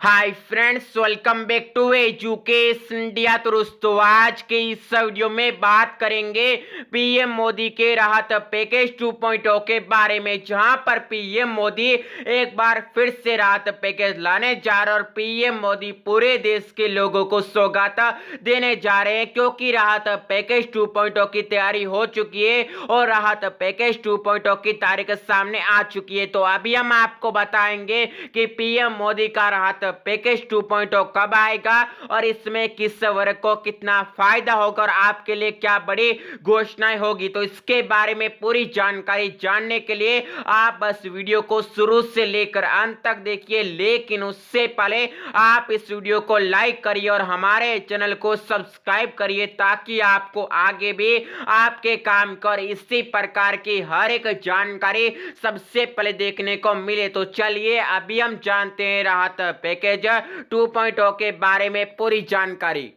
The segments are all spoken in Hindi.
Hi friends, welcome back to education India. तो दोस्तों, आज के इस वीडियो में बात करेंगे पीएम मोदी के राहत पैकेज 2.0 के बारे में, जहां पर पीएम मोदी एक बार फिर से राहत पैकेज लाने जा रहे हैं और पीएम मोदी पूरे देश के लोगों को सौगात देने जा रहे हैं, क्योंकि राहत पैकेज 2.0 की तैयारी हो चुकी है और राहत पैकेज 2.0 की तारीख सामने आ चुकी है। तो अभी हम आपको बताएंगे कि पीएम मोदी का राहत पैकेज 2.0 कब आएगा और इसमें किस वर्ग को कितना फायदा होगा और आपके लिए क्या बड़ी घोषणाएं होगी। तो इसके बारे में पूरी जानकारी जानने के लिए आप बस वीडियो को शुरू से लेकर अंत तक देखिए, लेकिन उससे पहले आप इस वीडियो को लाइक करिए और हमारे चैनल को सब्सक्राइब करिए, ताकि आपको आगे भी आपके काम कर इसी प्रकार की हर एक जानकारी सबसे पहले देखने को मिले। तो चलिए अभी हम जानते हैं राहत पैकेज 2.0 के बारे में पूरी जानकारी।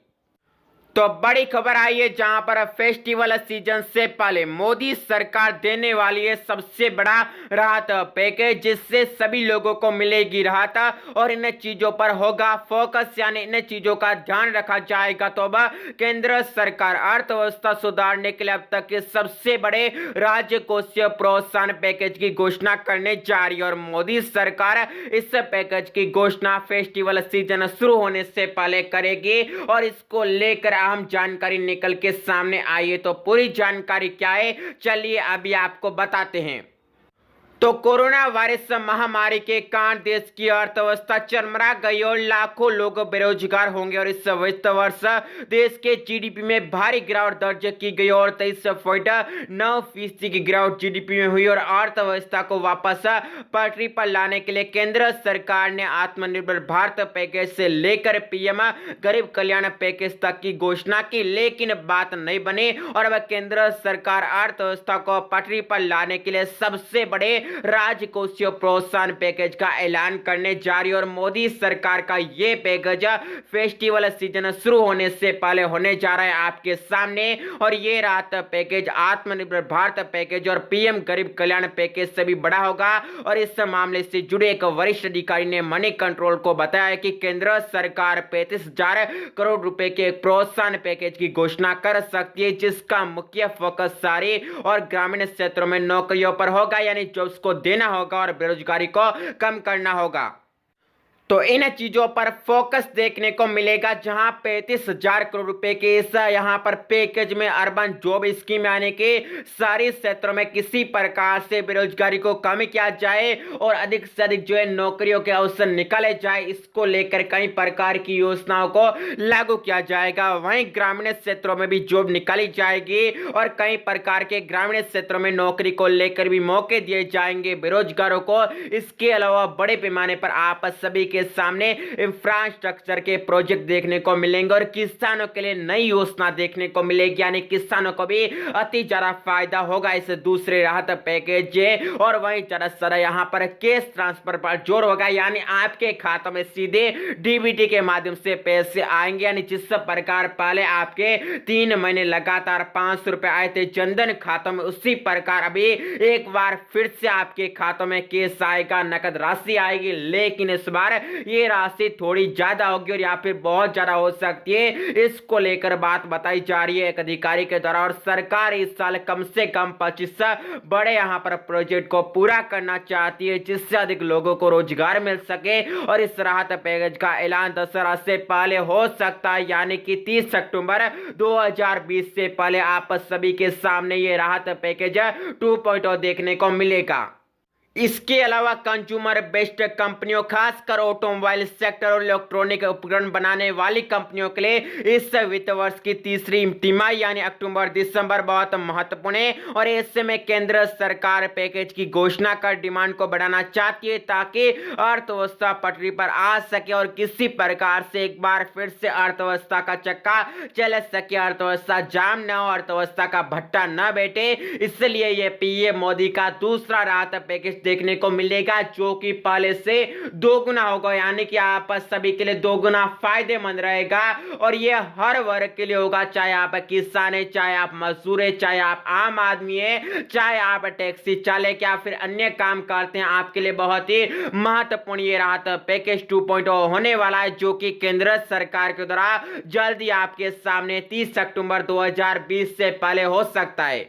तो बड़ी खबर आई है, जहां पर फेस्टिवल सीजन से पहले मोदी सरकार देने वाली है सबसे बड़ा राहत पैकेज, जिससे सभी लोगों को मिलेगी राहत और इन चीजों पर होगा फोकस, यानी इन चीजों का ध्यान रखा जाएगा। तो अब केंद्र सरकार अर्थव्यवस्था सुधारने के लिए अब तक के सबसे बड़े राजकोषीय प्रोत्साहन पैकेज की घोषणा करने जा रही है और मोदी सरकार इस पैकेज की घोषणा फेस्टिवल सीजन शुरू होने से पहले करेगी और इसको लेकर अहम जानकारी निकल के सामने आई है। तो पूरी जानकारी क्या है, चलिए अभी आपको बताते हैं। तो कोरोना वायरस महामारी के कारण देश की अर्थव्यवस्था चरमरा गई और लाखों लोग बेरोजगार होंगे और इस वित्त वर्ष देश के जीडीपी में भारी गिरावट दर्ज की गई और 23.9% की गिरावट जीडीपी में हुई और अर्थव्यवस्था को वापस पटरी पर लाने के लिए केंद्र सरकार ने आत्मनिर्भर भारत पैकेज से लेकर पीएम गरीब कल्याण पैकेज तक की घोषणा की, लेकिन बात नहीं बनी और अब केंद्र सरकार अर्थव्यवस्था को पटरी पर लाने के लिए सबसे बड़े राजकोषीय प्रोत्साहन पैकेज का ऐलान करने जा रही है और मोदी सरकार का यह पैकेज फेस्टिवल सीजन शुरू होने से पहले होने जा रहा है आपके सामने। और यह राहत पैकेज आत्मनिर्भर भारत पैकेज और पीएम गरीब कल्याण पैकेज से भी बड़ा होगा और इस मामले से जुड़े एक वरिष्ठ अधिकारी ने मनी कंट्रोल को बताया कि केंद्र सरकार 35,000 करोड़ रुपए के प्रोत्साहन पैकेज की घोषणा कर सकती है, जिसका मुख्य फोकस शहरी और ग्रामीण क्षेत्रों में नौकरियों पर होगा, यानी जॉब्स को देना होगा और बेरोजगारी को कम करना होगा। तो इन चीजों पर फोकस देखने को मिलेगा, जहां 35,000 करोड़ रुपए के इस यहां पर पैकेज में अर्बन जॉब स्कीम यानी कि शहरी क्षेत्रों में किसी प्रकार से बेरोजगारी को कम किया जाए और अधिक से अधिक जो है नौकरियों के अवसर निकाले जाए, इसको लेकर कई प्रकार की योजनाओं को लागू किया जाएगा। वहीं ग्रामीण क्षेत्रों में भी जॉब निकाली जाएगी और कई प्रकार के ग्रामीण क्षेत्रों में नौकरी को लेकर भी मौके दिए जाएंगे बेरोजगारों को। इसके अलावा बड़े पैमाने पर आप सभी के सामने इंफ्रास्ट्रक्चर के प्रोजेक्ट देखने को मिलेंगे और किसानों के लिए नई योजना देखने को मिलेगी, यानी किसानों को भी अति ज्यादा फायदा होगा इस दूसरे राहत पैकेज। और वहीं ज्यादा से ज्यादा यहां पर कैश ट्रांसफर पर जोर होगा, यानी आपके खातों में सीधे डीबीटी के माध्यम से पैसे आएंगे, यानी जिस प्रकार पहले आपके 3 महीने लगातार 500 रुपए आए थे जनधन खातों में, उसी प्रकार अभी एक बार फिर से आपके खातों में कैश आएगा, नकद राशि आएगी, लेकिन इस बार ये राशि थोड़ी ज्यादा होगी और यहाँ पे बहुत ज्यादा हो सकती है। इसको लेकर बात बताई जा रही है एक अधिकारी के द्वारा और सरकार इस साल कम से कम 25 बड़े यहाँ पर प्रोजेक्ट को पूरा करना चाहती है, जिससे अधिक लोगों को रोजगार मिल सके और इस राहत पैकेज का ऐलान दशहरा से पहले हो सकता है, यानी कि 30 अक्टूबर 2020 से पहले आप सभी के सामने ये राहत पैकेज 2.0 देखने को मिलेगा। इसके अलावा कंज्यूमर बेस्ड कंपनियों, खासकर ऑटोमोबाइल सेक्टर और इलेक्ट्रॉनिक उपकरण बनाने वाली कंपनियों के लिए इस वित्त वर्ष की तीसरी तिमाही यानी अक्टूबर दिसंबर बहुत महत्वपूर्ण है और ऐसे में केंद्र सरकार पैकेज की घोषणा कर डिमांड को बढ़ाना चाहती है, ताकि अर्थव्यवस्था पटरी पर आ सके और किसी प्रकार से एक बार फिर से अर्थव्यवस्था का चक्का चल सके, अर्थव्यवस्था जाम न हो, अर्थव्यवस्था का भट्टा न बैठे। इसलिए यह पीएम मोदी का दूसरा राहत पैकेज देखने को मिलेगा, जो कि पहले से 2 गुना होगा, यानी कि आप सभी के लिए 2 गुना फायदेमंद रहेगा। और ये हर वर्ग के लिए होगा, चाहे आप किसान है, चाहे आप मजदूर है, चाहे आप आम आदमी है, चाहे आप टैक्सी चालक या फिर अन्य काम करते हैं, आपके लिए बहुत ही महत्वपूर्ण ये राहत पैकेज 2.0 होने वाला है, जो कि केंद्र सरकार के द्वारा जल्दी आपके सामने 30 अक्टूबर 2020 से पहले हो सकता है।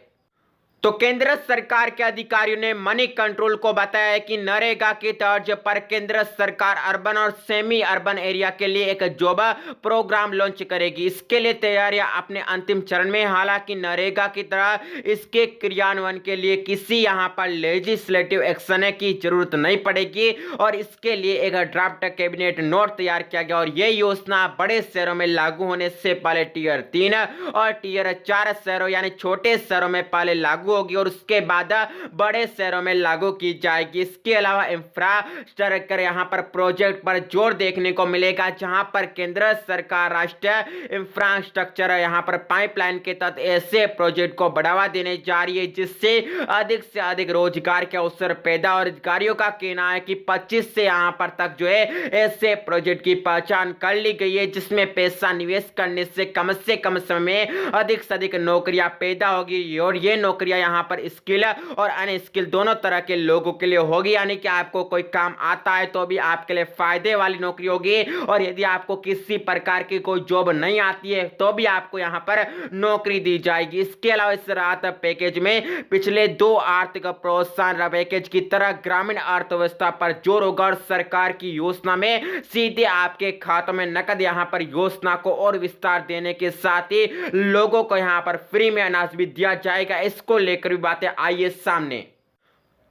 तो केंद्र सरकार के अधिकारियों ने मनी कंट्रोल को बताया है कि नरेगा की तर्ज पर केंद्र सरकार अर्बन और सेमी अर्बन एरिया के लिए एक जॉब प्रोग्राम लॉन्च करेगी। इसके लिए तैयारियां अपने अंतिम चरण में, हालांकि नरेगा की तरह इसके क्रियान्वयन के लिए किसी यहां पर लेजिस्लेटिव एक्शन की जरूरत नहीं पड़ेगी और इसके लिए एक ड्राफ्ट कैबिनेट नोट तैयार किया गया और यह योजना बड़े शहरों में लागू होने से पहले टियर 3 और टियर 4 शहरों यानी छोटे शहरों में पहले लागू होगी और उसके बाद बड़े शहरों में लागू की जाएगी। इसके अलावा इंफ्रास्ट्रक्चर यहां पर प्रोजेक्ट पर जोर देखने को मिलेगा, जहां पर केंद्र सरकार राष्ट्रीय इंफ्रास्ट्रक्चर यहां पर पाइपलाइन के तहत ऐसे प्रोजेक्ट को बढ़ावा देने जा रही है, जिससे अधिक से अधिक रोजगार के अवसर पैदा। और अधिकारियों का कहना है कि 25 से यहां पर तक जो है ऐसे प्रोजेक्ट की पहचान कर ली गई है, जिसमें पैसा निवेश करने से कम समय में अधिक से अधिक नौकरियां पैदा होगी और ये नौकरियां यहां पर स्किल और अनस्किल दोनों तरह के लोगों के लिए होगी, यानी कि आपको कोई काम आता है तो भी आपके लिए फायदे वाली नौकरी होगी और यदि आपको किसी प्रकार की कोई जॉब नहीं आती है तो भी आपको यहां पर नौकरी दी जाएगी। इसके अलावा इस राहत पैकेज में पिछले 2 आर्थिक प्रोत्साहन पैकेज की तरह ग्रामीण अर्थव्यवस्था पर जोर होगा और सरकार की योजना में सीधे आपके खातों में नकद यहां पर योजना को और विस्तार देने के साथ ही लोगों को यहां पर फ्री में अनाज भी दिया जाएगा। इसको लेकर भी बातें आई है सामने।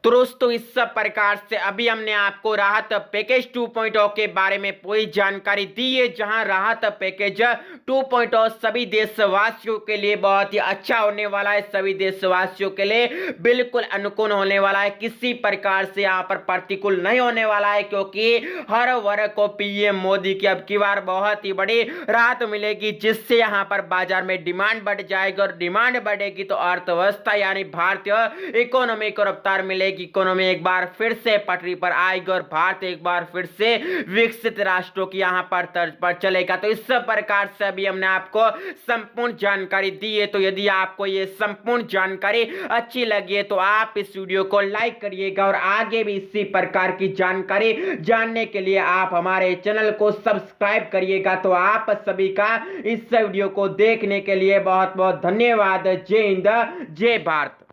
तो दोस्तों इस प्रकार से अभी हमने आपको राहत पैकेज 2.0 के बारे में पूरी जानकारी दी है, जहां राहत पैकेज 2.0 सभी देशवासियों के लिए बहुत ही अच्छा होने वाला है, सभी देशवासियों के लिए बिल्कुल अनुकूल होने वाला है, किसी प्रकार से यहां पर प्रतिकूल नहीं होने वाला है, क्योंकि हर वर्ग को पीएम मोदी की अब की बार बहुत ही बड़ी राहत मिलेगी, जिससे यहां पर बाजार में डिमांड बढ़ जाएगी और डिमांड बढ़ेगी तो अर्थव्यवस्था यानी भारतीय इकोनॉमी को रफ्तार मिलेगी, इकोनॉमी एक बार फिर से पटरी पर आएगी और भारत एक बार फिर से विकसित राष्ट्रों की यहां पर तर्ज पर चलेगा। तो इस प्रकार से अभी हमने आपको संपूर्ण जानकारी दी है। तो यदि आपको ये संपूर्ण जानकारी अच्छी लगी है तो आप इस वीडियो को लाइक करिएगा और आगे भी इसी प्रकार की जानकारी जानने के लिए आप हमारे चैनल को सब्सक्राइब करिएगा। तो आप सभी का इस वीडियो को देखने के लिए बहुत बहुत धन्यवाद। जय हिंद, जय भारत।